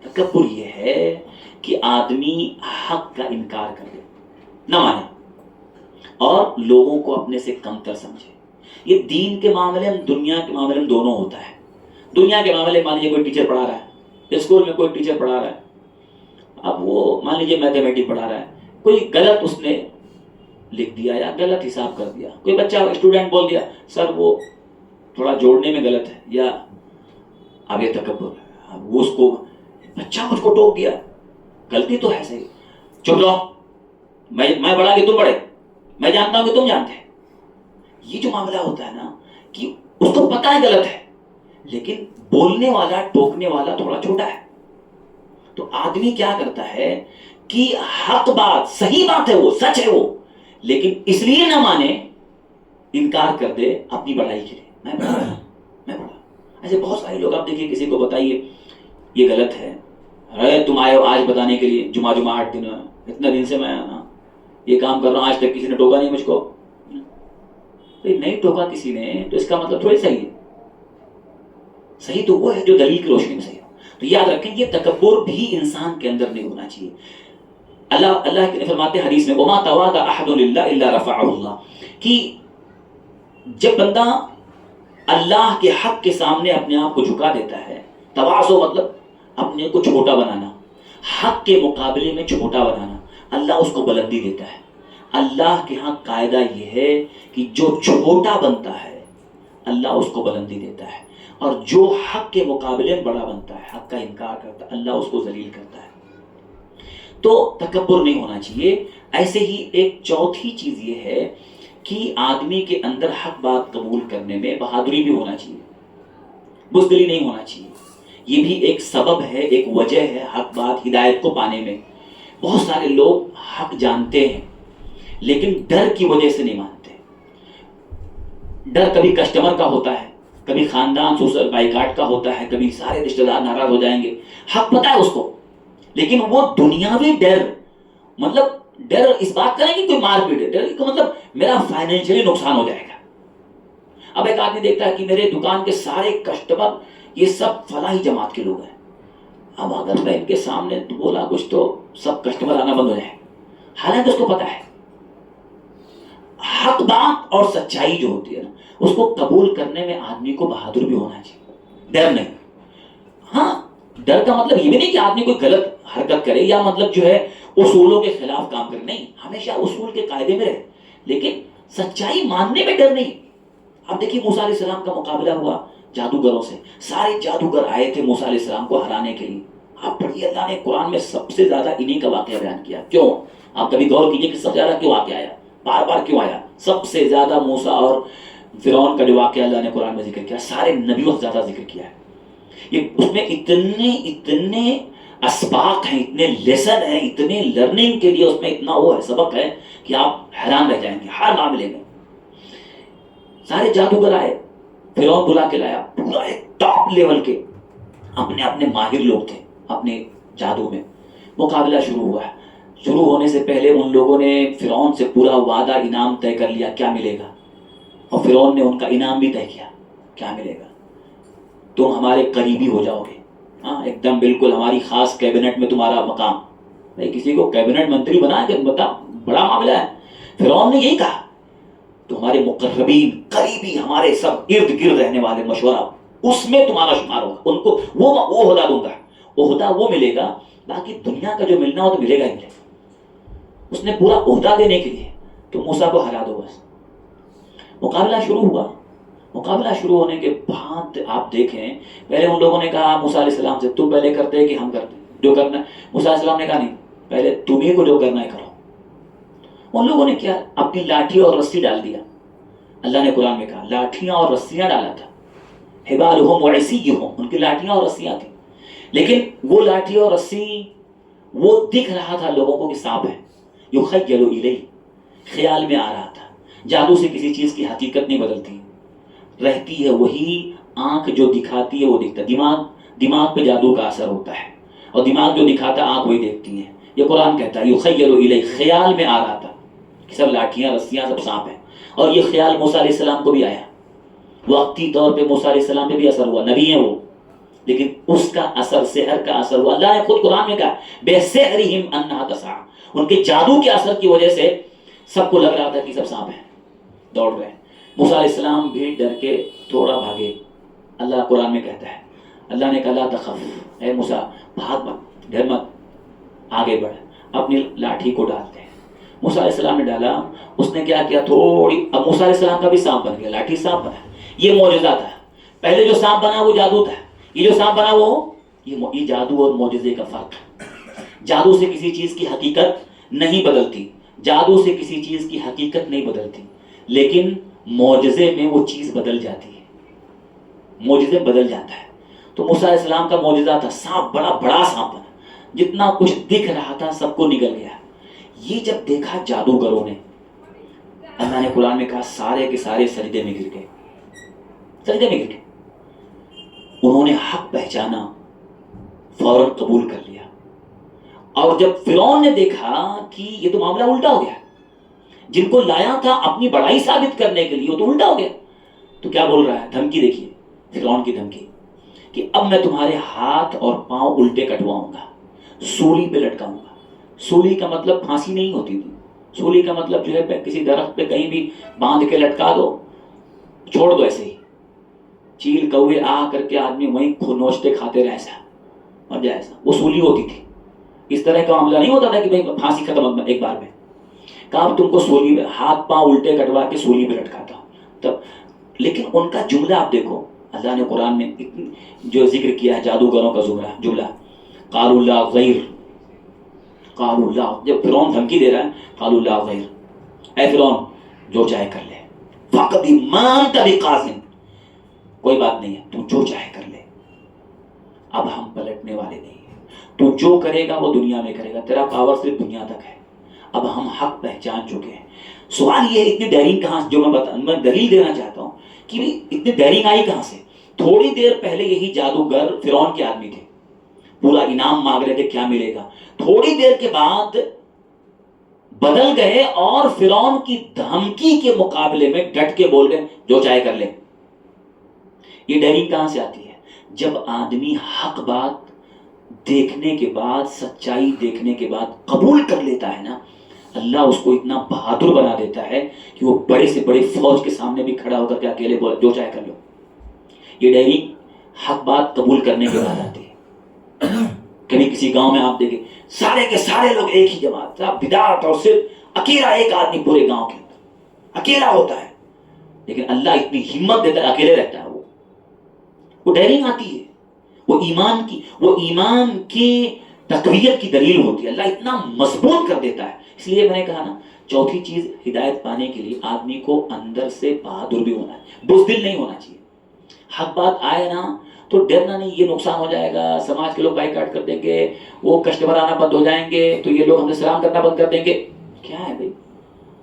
تکبر یہ ہے کہ آدمی حق کا انکار کر دے، نہ مانے، اور لوگوں کو اپنے سے کمتر سمجھے. یہ دین کے معاملے میں، دنیا کے معاملے میں دونوں ہوتا ہے. دنیا کے معاملے مان لیجیے کوئی ٹیچر پڑھا رہا ہے، اسکول میں کوئی ٹیچر پڑھا رہا ہے، اب وہ مان لیجیے میتھمیٹک پڑھا رہا ہے، کوئی غلط اس نے لکھ دیا یا غلط حساب کر دیا، کوئی بچہ اسٹوڈنٹ بول دیا سر وہ تھوڑا جوڑنے میں غلط ہے، یا اب یہ تکبر ہے، اب وہ اس کو بچہ مجھ کو ٹوک دیا، غلطی تو ہے صحیح، چپ رہو، میں بڑا کہ تم بڑے، میں جانتا ہوں کہ تم جانتے ہیں۔ یہ جو معاملہ ہوتا ہے نا کہ اس کو پتہ ہے غلط ہے، لیکن بولنے والا ٹوکنے والا تھوڑا چھوٹا ہے، تو آدمی کیا کرتا ہے کہ حق بات صحیح بات ہے، وہ سچ ہے وہ، لیکن اس لیے نہ مانے، انکار کر دے اپنی بڑائی کے لیے، میں بڑا۔ ایسے بہت سارے لوگ، آپ دیکھیے کسی کو بتائیے یہ غلط ہے، ارے تم آئے ہو آج بتانے کے لیے، جمعہ 8 دن اتنا دن سے میں یہ کام کر رہا ہوں، آج تک کسی نے ٹوکا نہیں مجھ کو۔ نہیں ٹوکا کسی نے تو اس کا مطلب تھوڑی صحیح ہے، صحیح تو وہ ہے جو دلیل کی روشنی میں صحیح ہو۔ تو یاد رکھیں یہ تکبر بھی انسان کے اندر نہیں ہونا چاہیے۔ اللہ کے فرماتے ہیں حدیث میں وما تواضع احد للہ الا رفعہ اللہ، کہ جب بندہ اللہ کے حق کے سامنے اپنے آپ کو جھکا دیتا ہے، تواضع مطلب اپنے کو چھوٹا بنانا، حق کے مقابلے میں چھوٹا بنانا، اللہ اس کو بلندی دیتا ہے۔ اللہ کے ہاں قاعدہ یہ ہے کہ جو چھوٹا بنتا ہے اللہ اس کو بلندی دیتا ہے، اور جو حق کے مقابلے میں بڑا بنتا ہے، حق کا انکار کرتا ہے، اللہ اس کو ذلیل کرتا ہے۔ تو تکبر نہیں ہونا چاہیے۔ ایسے ہی ایک چوتھی چیز یہ ہے کہ آدمی کے اندر حق بات قبول کرنے میں بہادری بھی ہونا چاہیے، بزدلی نہیں ہونا چاہیے۔ یہ بھی ایک سبب ہے، ایک وجہ ہے حق بات ہدایت کو پانے میں۔ بہت سارے لوگ حق جانتے ہیں لیکن ڈر کی وجہ سے نہیں مانتے۔ ڈر کبھی کسٹمر کا ہوتا ہے، کبھی خاندان سوشل بائیکاٹ کا ہوتا ہے، کبھی سارے رشتہ دار ناراض ہو جائیں گے، حق پتہ ہے اس کو، لیکن وہ دنیاوی ڈر، مطلب ڈر اس بات کا نہیں کہ کوئی مار پیٹ ہے، ڈر کا مطلب میرا فائنینشلی نقصان ہو جائے گا۔ اب ایک آدمی دیکھتا ہے کہ میرے دکان کے سارے کسٹمر یہ سب فلاحی جماعت کے لوگ ہیں، اب اگر میں ان کے سامنے بولا کچھ تو سب کسٹمر آنا بند ہو جائے، حالانکہ اس کو پتا ہے حق بات اور سچائی جو ہوتی ہے نا اس کو قبول کرنے میں آدمی کو بہادر بھی ہونا چاہیے، ڈر نہیں۔ ہاں ڈر کا مطلب یہ بھی نہیں کہ آدمی کوئی غلط حرکت کرے یا مطلب جو ہے اصولوں کے خلاف کام کرے، نہیں، ہمیشہ اصول کے قاعدے میں رہے، لیکن سچائی ماننے میں ڈر نہیں۔ اب دیکھیے موسیٰ علیہ السلام کا مقابلہ ہوا جادوگروں سے، سارے جادوگر آئے تھے موسیٰ علیہ السلام کو ہرانے کے لیے۔ آپ پڑھیے اللہ نے قرآن میں سب سے زیادہ انہی کا واقعہ بیان کیا، کیوں؟ آپ کبھی غور کیجئے کہ سب سے زیادہ کیوں واقعہ آیا، بار بار کیوں آیا؟ سب سے زیادہ موسیٰ اور فرعون کا جو واقعہ اللہ نے قرآن میں ذکر کیا، سارے نبیوں سے زیادہ ذکر کیا ہے۔ یہ اس میں اتنے اسباق ہیں، اتنے لیسن ہیں، اتنے لرننگ کے لیے اس میں اتنا وہ ہے، سبق ہے کہ آپ حیران رہ جائیں گے ہر معاملے میں۔ سارے جادوگر آئے، فرعون بلا کے لایا، پورا ایک ٹاپ لیول کے اپنے اپنے ماہر لوگ تھے اپنے جادو میں۔ مقابلہ شروع ہوا ہے، شروع ہونے سے پہلے ان لوگوں نے فرعون سے پورا وعدہ انعام طے کر لیا کیا ملے گا، اور فرعون نے ان کا انعام بھی طے کیا کیا ملے گا، تم ہمارے قریبی ہو جاؤ گے، ہاں ایک دم بالکل ہماری خاص کیبنٹ میں تمہارا مقام۔ بھائی کسی کو کیبنٹ منتری بنا کے بتا، بڑا معاملہ ہے۔ فرعون نے یہی کہا تو ہمارے مقربین قریبی ہمارے سب ارد گرد رہنے والے مشورہ اس میں تمہارا شمار ہوگا، ان کو وہ عہدہ دوں گا، عہدہ وہ ملے گا، باقی دنیا کا جو ملنا ہو تو ملے گا ہی ملے گا۔ اس نے پورا عہدہ دینے کے لیے تو موسیٰ کو ہرا دو بس۔ مقابلہ شروع ہوا، مقابلہ شروع ہونے کے بعد آپ دیکھیں پہلے ان لوگوں نے کہا موسیٰ علیہ السلام سے تم پہلے کرتے کہ ہم کرتے، جو کرنا ہے۔ موسیٰ علیہ السلام نے کہا نہیں، پہلے تمہیں کو جو کرنا ہے کرو۔ ان لوگوں نے کیا اپنی لاٹھی اور رسی ڈال دیا، اللہ نے قرآن میں کہا لاٹھیاں اور رسیاں ڈالا تھا، حبالہم وعصیہم، ان کی لاٹھیاں اور رسیاں تھیں، لیکن وہ لاٹھی اور رسی وہ دکھ رہا تھا لوگوں کو کہ سانپ ہے، یخیل الیہ، خیال میں آ رہا تھا۔ جادو سے کسی چیز کی حقیقت نہیں بدلتی، رہتی ہے وہی، آنکھ جو دکھاتی ہے وہ دکھتا ہے، دماغ پہ جادو کا اثر ہوتا ہے، اور دماغ جو دکھاتا ہے آنکھ وہی دیکھتی ہے۔ یہ قرآن کہتا ہے یخیل الیہ، خیال میں آ رہا تھا کہ سب لاٹھیاں رسیاں سب سانپ ہیں، اور یہ خیال موسیٰ علیہ السلام کو بھی آیا، وقتی طور پہ موسیٰ علیہ السلام پہ بھی اثر ہوا، نبی ہیں وہ، لیکن اس کا اثر سحر کا اثر ہوا۔ اللہ نے خود قرآن میں کہا بِسِحْرِهِمْ أَنَّهَا تَسْعَىٰ، ان کے جادو کے اثر کی وجہ سے سب کو لگ رہا تھا کہ سب سانپ ہیں، دوڑ رہے ہیں۔ موسیٰ علیہ السلام بھی ڈر کے تھوڑا بھاگے، اللہ قرآن میں کہتا ہے اللہ نے کہا لا تخف، اے موسیٰ بھاگ مت، ڈر مت، آگے بڑھ، اپنی لاٹھی کو ڈالتے ہیں۔ موسیٰ علیہ السلام نے ڈالا، اس نے کیا کیا، تھوڑی، اب موسیٰ علیہ السلام کا بھی سانپ بن گیا، لاٹھی سانپ بنا۔ یہ معجزہ تھا، پہلے جو سانپ بنا وہ جادو تھا، یہ جو سانپ بنا وہ یہ جادو اور معجزے کا فرق ہے۔ جادو سے کسی چیز کی حقیقت نہیں بدلتی، جادو سے کسی چیز کی حقیقت نہیں بدلتی، لیکن معجزے میں وہ چیز بدل جاتی ہے، معجزے بدل جاتا ہے۔ تو موسیٰ علیہ السلام کا معجزہ تھا، سانپ بڑا بڑا سانپ بنا، جتنا کچھ دکھ رہا تھا سب کو نگل گیا۔ یہ جب دیکھا جادوگروں نے، اللہ نے قرآن میں کہا سارے کے سارے سجدے میں گر گئے، سجدے میں گر گئے۔ انہوں نے حق پہچانا، فوراً قبول کر لیا۔ اور جب فرعون نے دیکھا کہ یہ تو معاملہ الٹا ہو گیا، جن کو لایا تھا اپنی بڑائی ثابت کرنے کے لیے وہ تو الٹا ہو گیا، تو کیا بول رہا ہے، دھمکی دیکھیے فرعون کی دھمکی کہ اب میں تمہارے ہاتھ اور پاؤں الٹے کٹواؤں گا، سولی پہ لٹکاؤں گا۔ سولی کا مطلب پھانسی نہیں ہوتی تھی، سولی کا مطلب جو ہے کسی درخت پہ کہیں بھی باندھ کے لٹکا دو، چھوڑ دو ایسے ہی، چیل کوے آ کر کے آدمی وہیں نوچتے کھاتے رہے، ایسا مر جائے، ایسا وہ سولی ہوتی تھی۔ اس طرح کا معاملہ نہیں ہوتا تھا کہ بھائی پھانسی ختم ایک بار میں، کہا اب تم کو سولی پہ، ہاتھ پاؤں الٹے کٹوا کے سولی پہ لٹکاتا ہوں تب۔ لیکن ان کا جملہ آپ دیکھو، اللہ نے قرآن میں جو ذکر کیا ہے جادوگروں کا جملہ قالوا لا غیر، قالوا لا، جب فرعون دھمکی دے رہا ہے قالوا لا غیر، اے فرعون جو چاہے کر لے، فقد ما انت بقاضٍ، کوئی بات نہیں ہے، تو جو چاہے کر لے، اب ہم پلٹنے والے نہیں ہیں، تو جو کرے گا وہ دنیا میں کرے گا، تیرا پاور صرف دنیا تک ہے، اب ہم حق پہچان چکے ہیں۔ سوال یہ ہے اتنی ڈیرنگ کہاں سے، جو میں دلیل دینا چاہتا ہوں کہ اتنی ڈیرنگ آئی کہاں سے؟ تھوڑی دیر پہلے یہی جادوگر فرعون کے آدمی تھے، پورا انعام مانگ رہے تھے کیا ملے گا، تھوڑی دیر کے بعد بدل گئے اور فرعون کی دھمکی کے مقابلے میں ڈٹ کے بول گئے جو چاہے کر لے۔ یہ ڈیرنگ کہاں سے آتی ہے؟ جب آدمی حق بات دیکھنے کے بعد، سچائی دیکھنے کے بعد قبول کر لیتا ہے نا، اللہ اس کو اتنا بہادر بنا دیتا ہے کہ وہ بڑے سے بڑے فوج کے سامنے بھی کھڑا ہو کر کے اکیلے بولے جو چاہے کر لو۔ یہ ڈیرنگ حق بات قبول کرنے کے بعد آتی ہے۔ کبھی کسی گاؤں میں آپ دیکھیں سارے کے سارے لوگ ایک ہی جماعت، بدعت، اور صرف اکیلا ایک آدمی پورے گاؤں کے اندر اکیلا ہوتا ہے، لیکن اللہ اتنی ہمت دیتا ہے، اکیلے رہتا ہے، وہ ڈیرنگ آتی ہے، وہ ایمان کی تقویت کی دلیل ہوتی ہے، اللہ اتنا مضبوط کر دیتا ہے۔ اس لیے میں نے کہا نا، چوتھی چیز ہدایت پانے کے لیے آدمی کو اندر سے بہادر بھی ہونا ہے، بزدل نہیں ہونا چاہیے۔ حق بات آئے نا تو ڈرنا نہیں، یہ نقصان ہو جائے گا، سماج کے لوگ بائیکاٹ کر دیں گے، وہ کسٹمر آنا بند ہو جائیں گے، تو یہ لوگ ہم سے سلام کرنا بند کر دیں گے۔ کیا ہے بھائی،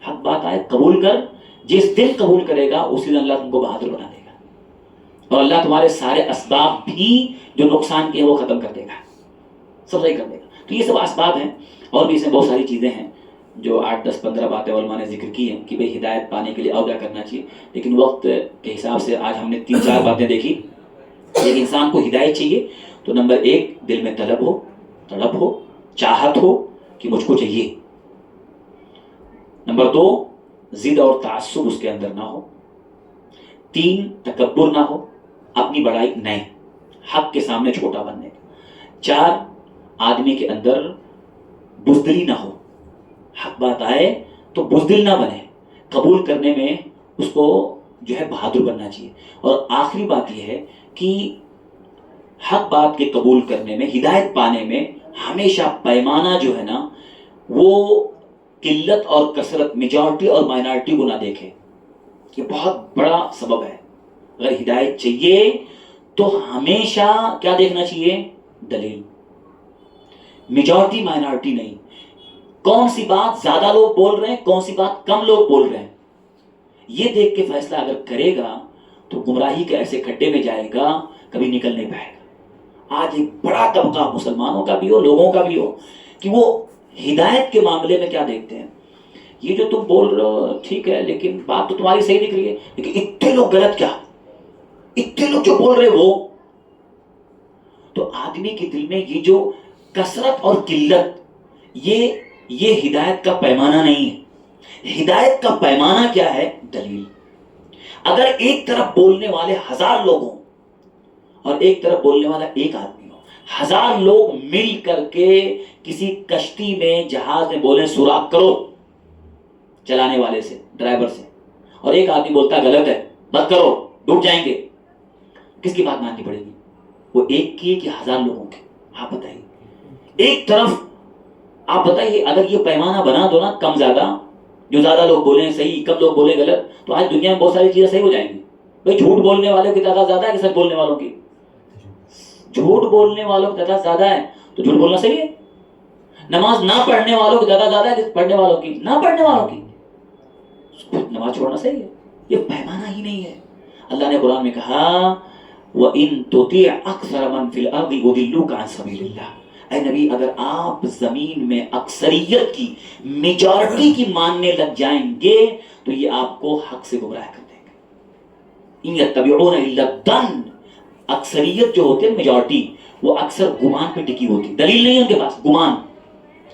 حق بات آئے قبول کر، جس دن قبول کرے گا اسی دن اللہ تم کو بہادر بنا دے گا، اور اللہ تمہارے سارے اسباب بھی جو نقصان کے ہیں وہ ختم کر دے گا، سب صحیح کر دے گا۔ تو یہ سب اسباب ہیں، اور بھی اس میں بہت ساری چیزیں ہیں جو 8 10 15 باتیں علماء نے ذکر کی ہیں کہ بھئی ہدایت پانے کے لیے اور کیا کرنا چاہیے، لیکن وقت کے حساب سے آج ہم نے 3 4 باتیں دیکھی۔ ایک انسان کو ہدایت چاہیے تو نمبر 1 دل میں طلب ہو، تڑپ ہو، چاہت ہو کہ مجھ کو چاہیے۔ نمبر 2 ضد اور تعصب اس کے اندر نہ ہو۔ 3 تکبر نہ ہو، اپنی بڑائی نہیں، حق کے سامنے چھوٹا بننے کا۔ 4 آدمی کے اندر بزدلی نہ ہو، حق بات آئے تو بزدل نہ بنے، قبول کرنے میں اس کو جو ہے بہادر بننا چاہیے۔ اور آخری بات یہ ہے کہ حق بات کے قبول کرنے میں، ہدایت پانے میں ہمیشہ پیمانہ جو ہے نا وہ قلت اور کثرت، میجورٹی اور مائنارٹی کو نہ دیکھے، یہ بہت بڑا سبب ہے۔ اگر ہدایت چاہیے تو ہمیشہ کیا دیکھنا چاہیے؟ دلیل، میجورٹی مائنارٹی نہیں، کون سی بات زیادہ لوگ بول رہے ہیں، کون سی بات کم لوگ بول رہے ہیں، یہ دیکھ کے فیصلہ اگر کرے گا تو گمراہی کے ایسے کھڈے میں جائے گا کبھی نکل نہیں پائے گا۔ آج ایک بڑا طبقہ مسلمانوں کا بھی ہو، لوگوں کا بھی ہو، کہ وہ ہدایت کے معاملے میں کیا دیکھتے ہیں، یہ جو تم بول رہے ہو ٹھیک ہے لیکن بات تو تمہاری صحیح دکھ رہی ہے، لیکن اتنے لوگ غلط، کیا اتنے لوگ جو بول رہے وہ۔ تو آدمی کے دل میں یہ جو کثرت اور قلت، یہ ہدایت کا پیمانہ نہیں ہے۔ ہدایت کا پیمانہ کیا ہے؟ دلیل۔ اگر ایک طرف بولنے والے 1000 لوگ ہوں اور ایک طرف بولنے والا ایک آدمی ہو، 1000 لوگ مل کر کے کسی کشتی میں جہاز میں بولیں سوراخ کرو چلانے والے سے، ڈرائیور سے، اور ایک آدمی بولتا ہے غلط ہے مت کرو ڈوب جائیں گے، کس کی بات ماننی پڑے گی؟ وہ ایک کی کہ 1000 لوگوں کی؟ آپ بتائیے. ایک طرف آپ بتائیے اگر یہ پیمانہ بنا دو نا کم زیادہ، جو زیادہ لوگ بولیں صحیح کم لوگ بولیں غلط، تو آج دنیا میں بہت ساری چیزیں صحیح ہو جائیں گی. بھائی جھوٹ بولنے والوں کی تعداد زیادہ ہے کہ سچ بولنے والوں کی؟ جھوٹ بولنے والوں کی تعداد زیادہ ہے تو جھوٹ بولنا صحیح ہے. نماز نہ پڑھنے والوں کی تعداد زیادہ ہے کہ پڑھنے والوں کی؟ نہ پڑھنے والوں کی. نماز چھوڑنا صحیح ہے. یہ پیمانہ ہی نہیں ہے. اللہ نے قرآن میں کہا وَإِن تُطِعْ أَكْثَرَ مَنْ فِي الْأَرْضِ يُضِلُّوكَ عَنْ سَبِيلِ اللَّهِ. اے نبی اگر آپ زمین میں اکثریت کی، میجارٹی کی ماننے لگ جائیں گے تو یہ آپ کو حق سے گمراہ کر دیں گے. إِن يَتَّبِعُونَ إِلَّا الظَّنَّ. اکثریت جو ہوتے ہیں میجارٹی، وہ اکثر گمان پہ ٹکی ہوتی، دلیل نہیں ہے ان کے پاس، گمان.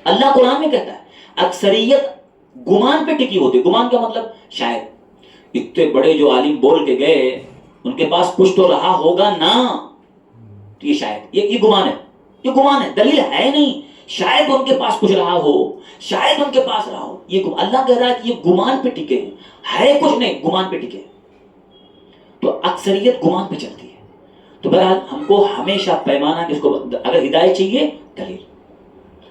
اللہ قرآن میں کہتا ہے اکثریت گمان پہ ٹکی ہوتی. گمان کا مطلب شاید اتنے بڑے جو عالم بول کے گئے ان کے پاس کچھ تو رہا ہوگا نا، تو یہ شاید یہ گمان ہے. یہ گمان ہے، دلیل ہے نہیں. شاید ان کے پاس کچھ رہا ہو، شاید ان کے پاس رہا ہو. یہ اللہ کہہ رہا ہے کہ یہ گمان پہ ٹکے ہیں، ہے کچھ نہیں، گمان پہ ٹکے. تو اکثریت گمان پہ چلتی ہے. تو بہرحال ہم کو ہمیشہ پیمانہ کس کو، اگر ہدایت چاہیے دلیل.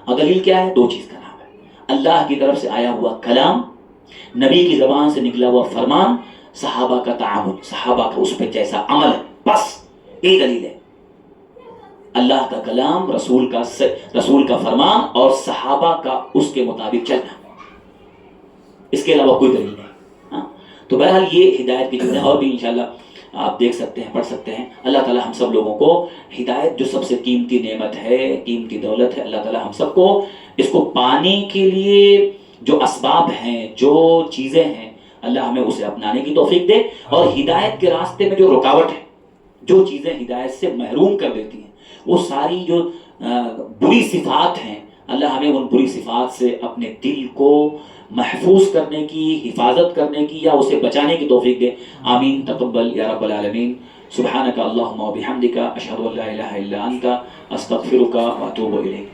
اور دلیل کیا ہے؟ 2 چیز کا نام ہے، اللہ کی طرف سے آیا ہوا کلام، نبی کی زبان سے نکلا ہوا فرمان، صحابہ کا تعامل، صحابہ کا اس پہ جیسا عمل ہے. بس یہ دلیل ہے. اللہ کا کلام، رسول کا فرمان اور صحابہ کا اس کے مطابق چلنا، اس کے علاوہ کوئی دلیل نہیں. ہاں تو بہرحال یہ ہدایت کی چیزیں، اور بھی انشاءاللہ آپ دیکھ سکتے ہیں، پڑھ سکتے ہیں. اللہ تعالی ہم سب لوگوں کو ہدایت جو سب سے قیمتی نعمت ہے، قیمتی دولت ہے، اللہ تعالی ہم سب کو اس کو پانے کے لیے جو اسباب ہیں، جو چیزیں ہیں، اللہ ہمیں اسے اپنانے کی توفیق دے. اور ہدایت کے راستے میں جو رکاوٹ ہے، جو چیزیں ہدایت سے محروم کر دیتی ہیں، وہ ساری جو بری صفات ہیں، اللہ ہمیں ان بری صفات سے اپنے دل کو محفوظ کرنے کی، حفاظت کرنے کی یا اسے بچانے کی توفیق دے. آمین. تقبل یا رب العالمین. سبحانک اللہم و بحمدک، اشہد ان لا الہ الا انت، استغفرک و اتوب الیک.